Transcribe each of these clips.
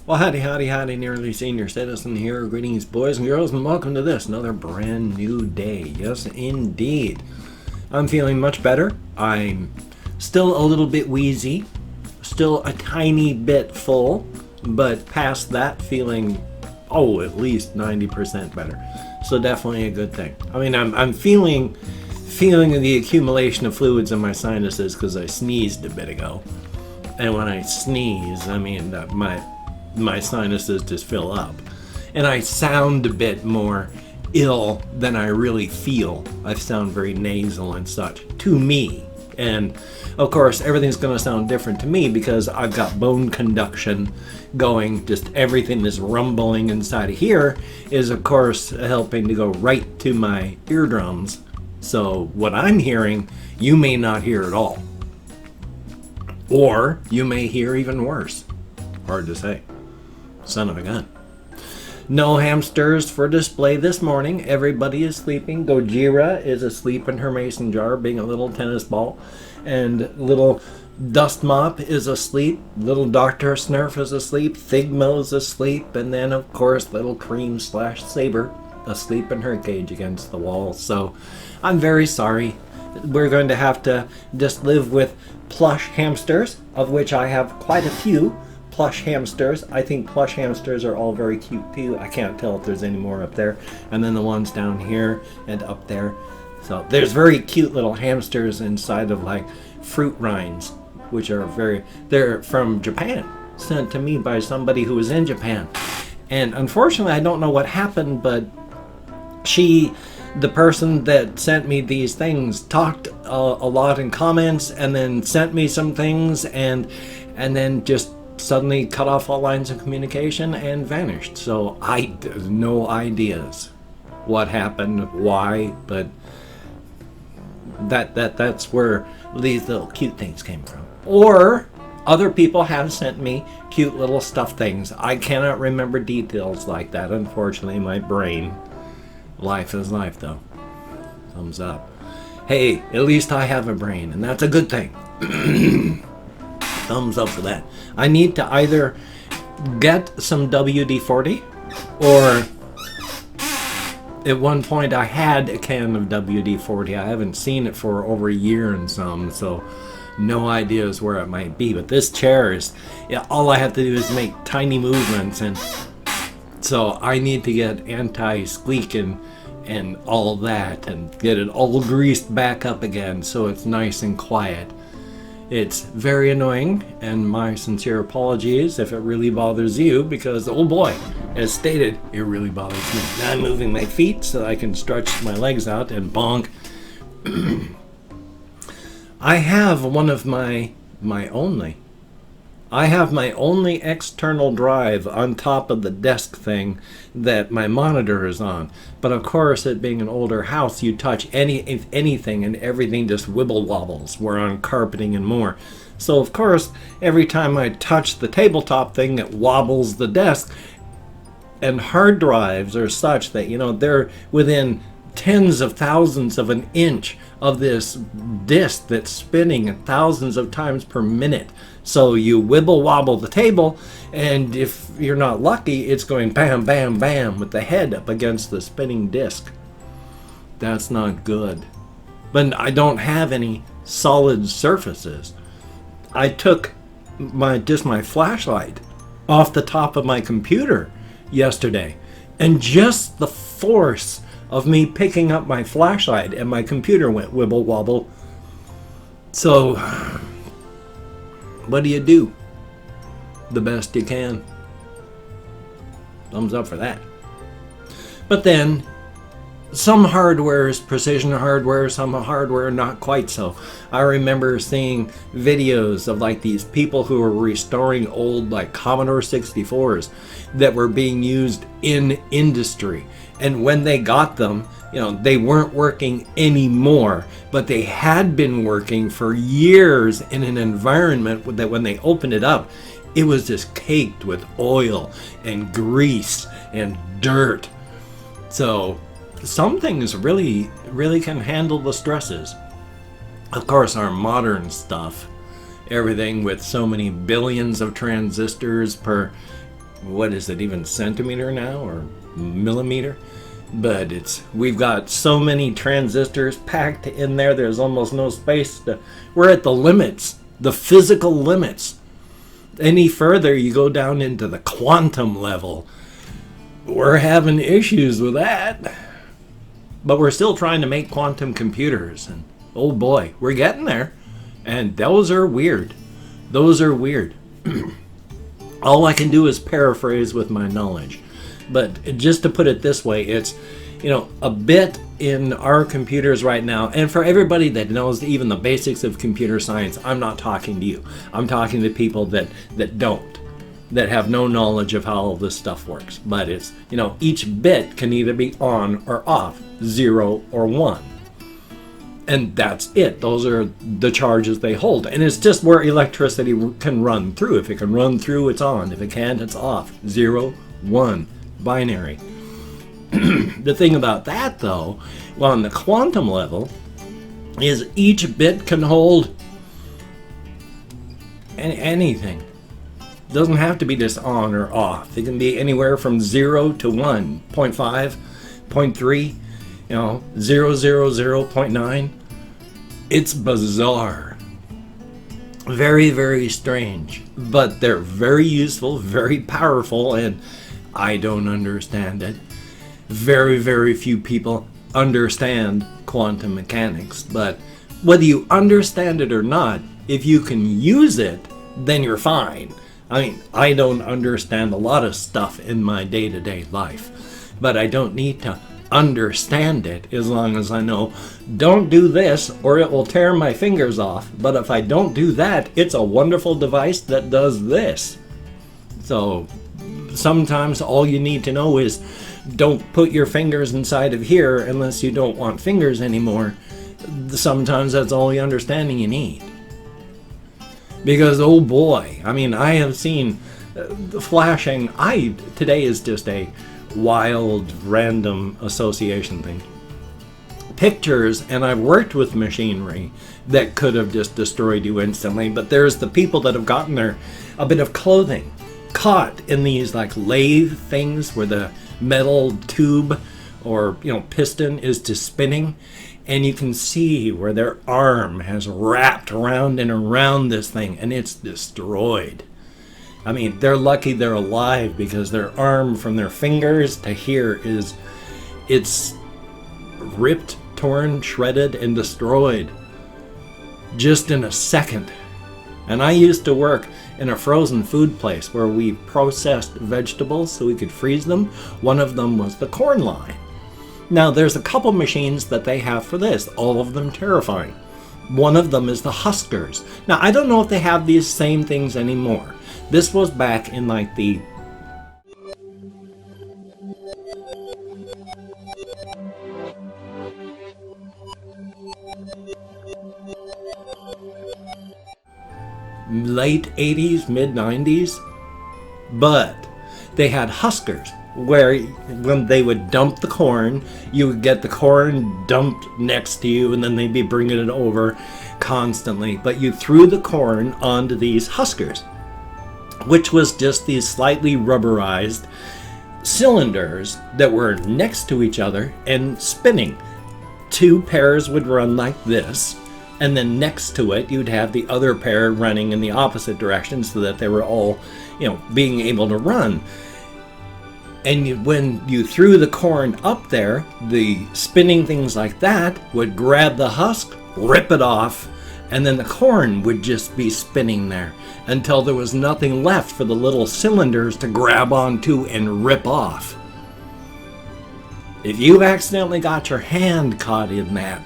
Well, howdy, nearly senior citizen here. Greetings, boys and girls, and welcome to this, another brand new day. Yes, indeed. I'm feeling much better. I'm still a little bit wheezy, still a tiny bit full, but past that feeling, at least 90% better. So definitely a good thing. I mean, I'm feeling the accumulation of fluids in my sinuses because I sneezed a bit ago. And when I sneeze, I mean that my sinuses just fill up. And I sound a bit more ill than I really feel. I sound very nasal and such to me. And of course, everything's going to sound different to me because I've got bone conduction going. Just everything that's rumbling inside of here is, of course, helping to go right to my eardrums. So what I'm hearing, you may not hear at all. Or you may hear even worse. Hard to say. Son of a gun. No hamsters for display this morning. Everybody is sleeping. Gojira is asleep in her mason jar, being a little tennis ball. And little Dust Mop is asleep. Little Dr. Snurf is asleep. Thigmo's asleep. And then, of course, little Cream/Saber asleep in her cage against the wall. So I'm very sorry. We're going to have to just live with plush hamsters, of which I have quite a few. Plush hamsters. I think plush hamsters are all very cute too. I can't tell if there's any more up there. And then the ones down here and up there. So there's very cute little hamsters inside of like fruit rinds, which are they're from Japan, sent to me by somebody who was in Japan. And unfortunately, I don't know what happened, but the person that sent me these things talked a lot in comments and then sent me some things and then just suddenly cut off all lines of communication and vanished. So I have no ideas what happened, why, but that's where these little cute things came from. Or other people have sent me cute little stuffed things. I cannot remember details like that. Unfortunately, my brain. Life is life, though. Thumbs up. Hey, at least I have a brain, and that's a good thing. Thumbs up for that. I need to either get some WD-40, or at one point I had a can of WD-40. I haven't seen it for over a year and some, so no ideas where it might be. But this chair is, all I have to do is make tiny movements, and so I need to get anti-squeak and all that and get it all greased back up again so it's nice and quiet. It's very annoying, and my sincere apologies if it really bothers you, because, oh boy, as stated, it really bothers me. Now I'm moving my feet so I can stretch my legs out and bonk. I have my only external drive on top of the desk thing that my monitor is on. But of course, it being an older house, you touch anything and everything just wibble wobbles. We're on carpeting and more. So of course, every time I touch the tabletop thing, it wobbles the desk. And hard drives are such that, they're within tens of thousands of an inch of this disc that's spinning thousands of times per minute. So you wibble wobble the table, and if you're not lucky, it's going bam, bam, bam with the head up against the spinning disc. That's not good. But I don't have any solid surfaces. I took my flashlight off the top of my computer yesterday, and just the force of me picking up my flashlight and my computer went wibble wobble. So what do? The best you can. Thumbs up for that. But then some hardware is precision hardware, some hardware not quite so. I remember seeing videos of like these people who were restoring old like Commodore 64s that were being used in industry. And when they got them, they weren't working anymore, but they had been working for years in an environment that when they opened it up, it was just caked with oil and grease and dirt. So some things really can handle the stresses. Of course, our modern stuff, everything with so many billions of transistors per what is it, even centimeter now, or millimeter? But we've got so many transistors packed in there, there's almost no space. We're at the limits, the physical limits. Any further, you go down into the quantum level. We're having issues with that. But we're still trying to make quantum computers. And oh boy, we're getting there. And those are weird. Those are weird. All I can do is paraphrase with my knowledge. But just to put it this way, it's, a bit in our computers right now, and for everybody that knows even the basics of computer science, I'm not talking to you. I'm talking to people that don't, that have no knowledge of how all this stuff works. But it's, each bit can either be on or off, 0 or 1. And that's it. Those are the charges they hold. And it's just where electricity can run through. If it can run through, it's on. If it can't, it's off. 0, 1. Binary. The thing about that, though, on the quantum level, is each bit can hold anything. It doesn't have to be just on or off. It can be anywhere from 0 to 1, 0.5, 0.3, 0.9. It's bizarre. Very, very strange. But they're very useful, very powerful, and I don't understand it. Very, very few people understand quantum mechanics, but whether you understand it or not, if you can use it, then you're fine. I mean, I don't understand a lot of stuff in my day-to-day life, but I don't need to understand it as long as I know, don't do this or it will tear my fingers off, but if I don't do that, it's a wonderful device that does this. So sometimes all you need to know is don't put your fingers inside of here unless you don't want fingers anymore. Sometimes that's all the understanding you need. Because, oh boy, I mean, I have seen flashing. Today is just a wild, random association thing. Pictures, and I've worked with machinery that could have just destroyed you instantly, but there's the people that have gotten a bit of clothing caught in these like lathe things where the metal tube or piston is just spinning, and you can see where their arm has wrapped around and around this thing and it's destroyed. I mean, they're lucky they're alive because their arm from their fingers to here it's ripped, torn, shredded, and destroyed just in a second. And I used to work in a frozen food place where we processed vegetables so we could freeze them. One of them was the corn line. Now, there's a couple machines that they have for this, all of them terrifying. One of them is the huskers. Now, I don't know if they have these same things anymore. This was back in like the late 80s, mid 90s, but they had huskers where when they would dump the corn, you would get the corn dumped next to you and then they'd be bringing it over constantly, but you threw the corn onto these huskers, which was just these slightly rubberized cylinders that were next to each other and spinning. Two pairs would run like this, and then next to it you'd have the other pair running in the opposite direction so that they were all, being able to run. And when you threw the corn up there, the spinning things like that would grab the husk, rip it off, and then the corn would just be spinning there until there was nothing left for the little cylinders to grab onto and rip off. If you accidentally got your hand caught in that,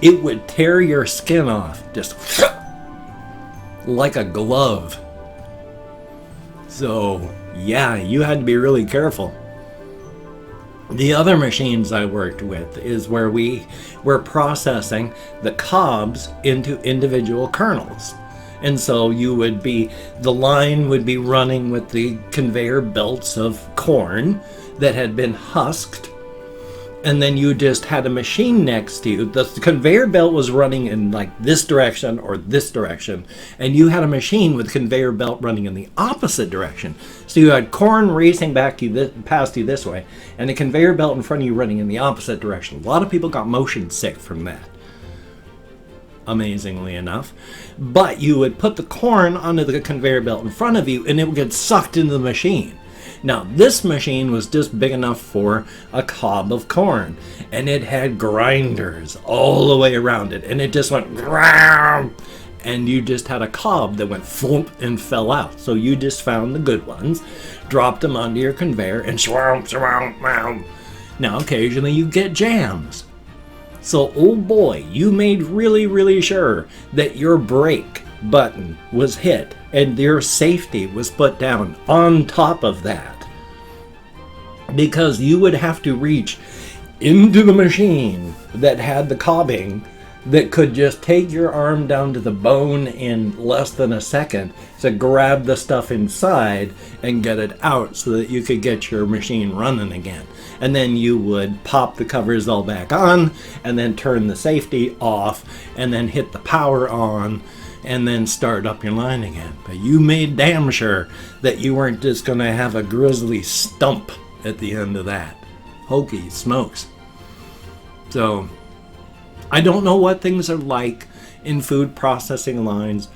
it would tear your skin off, just like a glove. So, yeah, you had to be really careful. The other machines I worked with is where we were processing the cobs into individual kernels. And so the line would be running with the conveyor belts of corn that had been husked. and then you just had a machine next to you. The conveyor belt was running in like this direction or this direction, and you had a machine with conveyor belt running in the opposite direction. So you had corn racing past you this way, and a conveyor belt in front of you running in the opposite direction. A lot of people got motion sick from that, amazingly enough. But you would put the corn onto the conveyor belt in front of you, and it would get sucked into the machine. Now, this machine was just big enough for a cob of corn, and it had grinders all the way around it, and it just went, and you just had a cob that went thump and fell out. So you just found the good ones, dropped them onto your conveyor, and now occasionally you get jams. So, oh boy, you made really, really sure that your brake button was hit and your safety was put down on top of that, because you would have to reach into the machine that had the cobbing that could just take your arm down to the bone in less than a second to grab the stuff inside and get it out so that you could get your machine running again. And then you would pop the covers all back on and then turn the safety off and then hit the power on and then start up your line again. But you made damn sure that you weren't just going to have a grizzly stump at the end of that. Hokey smokes. So, I don't know what things are like in food processing lines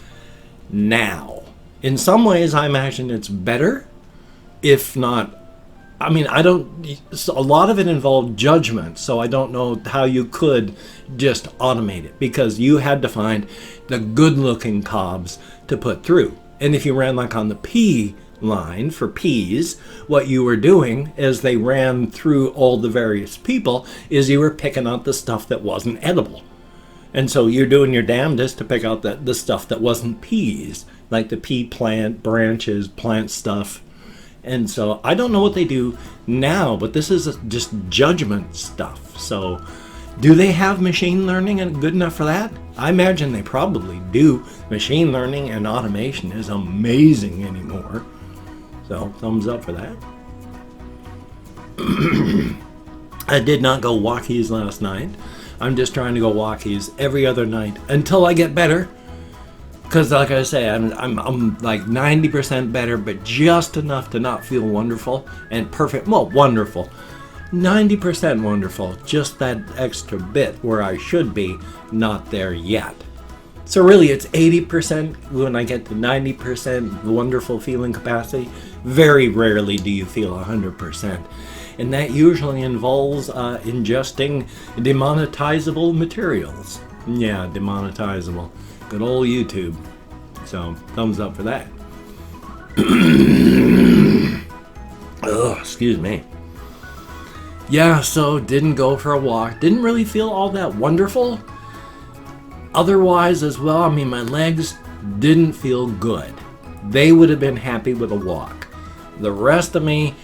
now. In some ways, I imagine it's better, if not. I mean, a lot of it involved judgment, so I don't know how you could just automate it, because you had to find the good-looking cobs to put through. And if you ran like on the pea line for peas, what you were doing as they ran through all the various people is you were picking out the stuff that wasn't edible. And so you're doing your damnedest to pick out the stuff that wasn't peas, like the pea plant, branches, plant stuff. And so I don't know what they do now, but this is just judgment stuff. So do they have machine learning and good enough for that? I imagine they probably do. Machine learning and automation is amazing anymore. So thumbs up for that. I did not go walkies last night. I'm just trying to go walkies every other night until I get better. Because like I say, I'm like 90% better, but just enough to not feel wonderful and perfect. Well, wonderful. 90% wonderful. Just that extra bit where I should be, not there yet. So really, it's 80% when I get to 90% wonderful feeling capacity. Very rarely do you feel 100%. And that usually involves ingesting demonetizable materials. Yeah, demonetizable. Good old YouTube. So, thumbs up for that. Oh, excuse me. Yeah, so didn't go for a walk. Didn't really feel all that wonderful. Otherwise as well, I mean, my legs didn't feel good. They would have been happy with a walk. The rest of me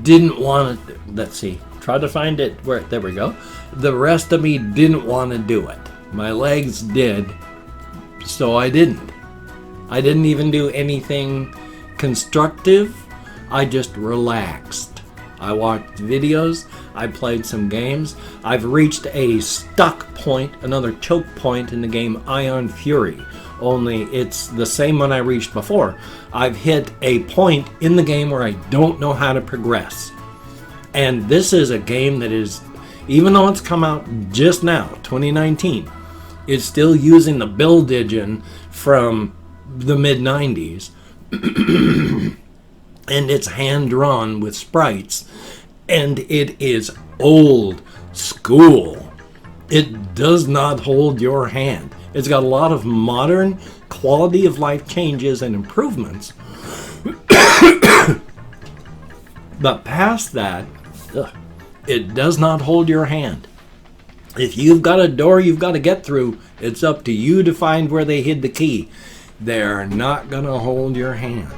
didn't want to, let's see, try to find it, there we go. The rest of me didn't want to do it. My legs did, so I didn't. I didn't even do anything constructive. I just relaxed. I watched videos. I played some games. I've reached a stuck point, another choke point in the game Ion Fury. Only it's the same one I reached before. I've hit a point in the game where I don't know how to progress. And this is a game that is, even though it's come out just now, 2019, it's still using the build engine from the mid-90s. And it's hand-drawn with sprites. And it is old school. It does not hold your hand. It's got a lot of modern quality of life changes and improvements. But past that, it does not hold your hand. If you've got a door you've got to get through, it's up to you to find where they hid the key. They're not going to hold your hand.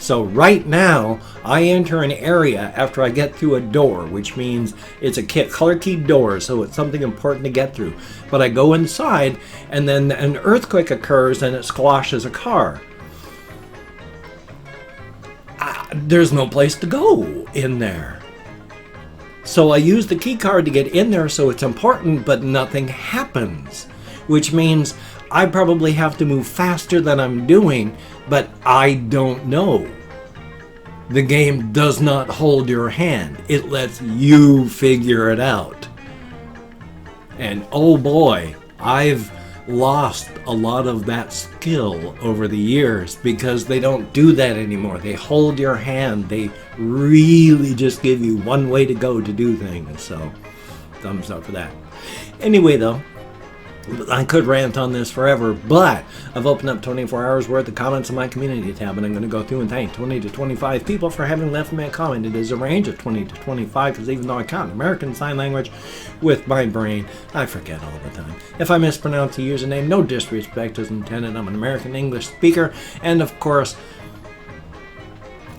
So right now, I enter an area after I get through a door, which means it's a color keyed door, so it's something important to get through. But I go inside, and then an earthquake occurs, and it squashes a car. There's no place to go in there. So I use the key card to get in there, so it's important, but nothing happens. Which means I probably have to move faster than I'm doing, but I don't know. The game does not hold your hand. It lets you figure it out. And oh boy, I've lost a lot of that skill over the years because they don't do that anymore. They hold your hand. They really just give you one way to go to do things. So, thumbs up for that. Anyway, though, I could rant on this forever, but I've opened up 24 hours worth of comments in my community tab, and I'm going to go through and thank 20 to 25 people for having left me a comment. It is a range of 20 to 25 because even though I count American Sign Language with my brain, I forget all the time. If I mispronounce a username, no disrespect is intended. I'm an American English speaker, and of course,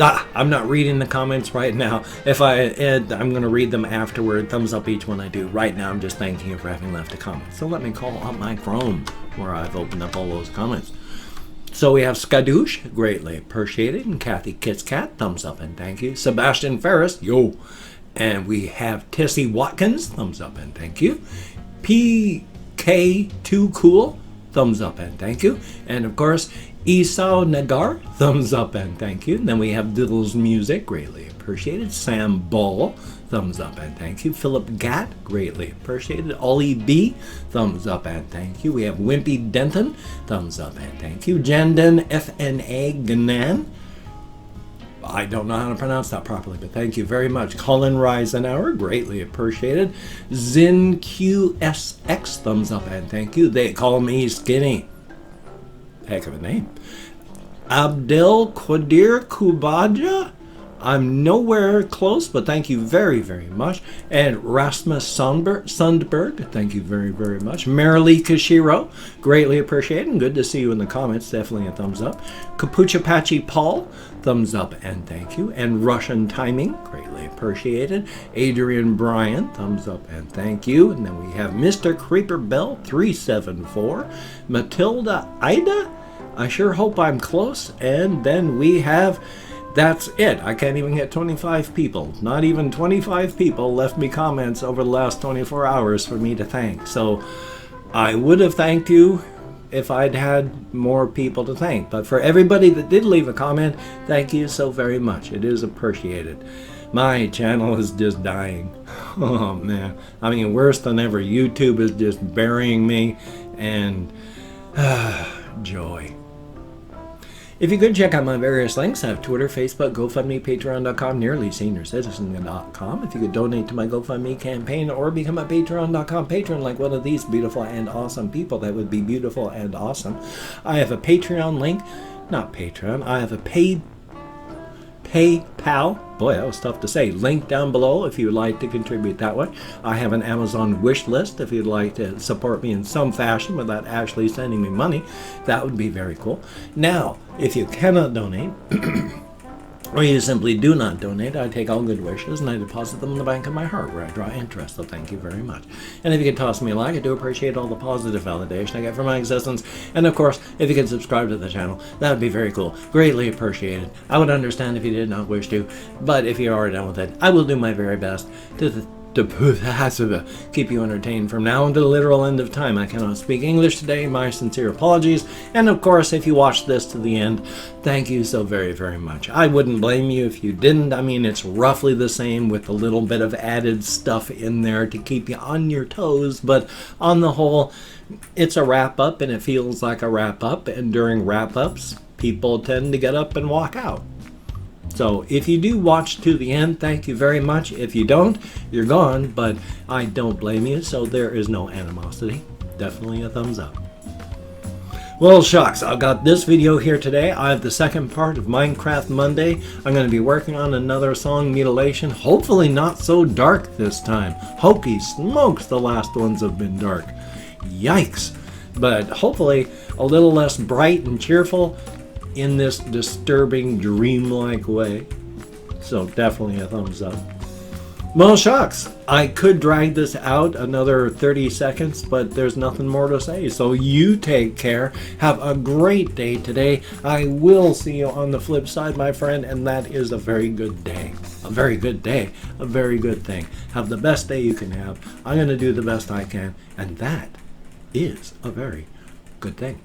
I'm not reading the comments right now. I'm going to read them afterward. Thumbs up each one I do. Right now, I'm just thanking you for having left a comment. So let me call up my Chrome, where I've opened up all those comments. So we have Skadoosh, greatly appreciated, and Kathy Kitscat, thumbs up and thank you. Sebastian Ferris, yo. And we have Tessie Watkins, thumbs up and thank you. PK2Cool, thumbs up and thank you. And of course, Esau Nagar, thumbs up and thank you. And then we have Diddle's Music, greatly appreciated. Sam Ball, thumbs up and thank you. Philip Gatt, greatly appreciated. Ollie B, thumbs up and thank you. We have Wimpy Denton, thumbs up and thank you. Janden FNA Ganan, I don't know how to pronounce that properly, but thank you very much. Colin Reisenauer, greatly appreciated. ZinQSX, thumbs up and thank you. They call me Skinny. Heck of a name. Abdel Qadir Kubaja, I'm nowhere close, but thank you very, very much. And Rasmus Sundberg, thank you very, very much. Marilee Kashiro, greatly appreciated, and good to see you in the comments. Definitely a thumbs up. Capuchapachi Paul, thumbs up and thank you. And Russian Timing, greatly appreciated. Adrian Bryan, thumbs up and thank you. And then we have Mr. Creeper Bell 374. Matilda Ida, I sure hope I'm close. And then we have, that's it. I can't even get 25 people. Not even 25 people left me comments over the last 24 hours for me to thank. So I would have thanked you if I'd had more people to thank. But for everybody that did leave a comment, thank you so very much. It is appreciated. My channel is just dying. Oh man. I mean, worse than ever. YouTube is just burying me. And joy. If you could check out my various links, I have Twitter, Facebook, GoFundMe, Patreon.com, NearlySeniorCitizen.com. If you could donate to my GoFundMe campaign or become a Patreon.com patron like one of these beautiful and awesome people, that would be beautiful and awesome. I have a Patreon link, not Patreon, I have a PayPal, boy that was tough to say, link down below if you would like to contribute that way. I have an Amazon wish list if you'd like to support me in some fashion without actually sending me money. That would be very cool. Now, if you cannot donate, or you simply do not donate, I take all good wishes and I deposit them in the bank of my heart where I draw interest, so thank you very much. And if you could toss me a like, I do appreciate all the positive validation I get from my existence. And of course, if you could subscribe to the channel, that would be very cool. Greatly appreciated. I would understand if you did not wish to, but if you are done with it, I will do my very best to keep you entertained from now until the literal end of time. I cannot speak English today. My sincere apologies. And of course, if you watched this to the end, thank you so very, very much. I wouldn't blame you if you didn't. I mean, it's roughly the same with a little bit of added stuff in there to keep you on your toes. But on the whole, it's a wrap-up, and it feels like a wrap-up. And during wrap-ups, people tend to get up and walk out. So if you do watch to the end, thank you very much. If you don't, you're gone, but I don't blame you, so there is no animosity. Definitely a thumbs up. Well, shucks, I've got this video here today. I have the second part of Minecraft Monday. I'm going to be working on another song, Mutilation. Hopefully not so dark this time. Hokey smokes, the last ones have been dark. Yikes. But hopefully a little less bright and cheerful in this disturbing, dreamlike way. So definitely a thumbs up. Well, shucks, I could drag this out another 30 seconds, but there's nothing more to say. So you take care. Have a great day today. I will see you on the flip side, my friend, and that is a very good day. a very good day, a very good thing. Have the best day you can have. I'm going to do the best I can, and that is a very good thing.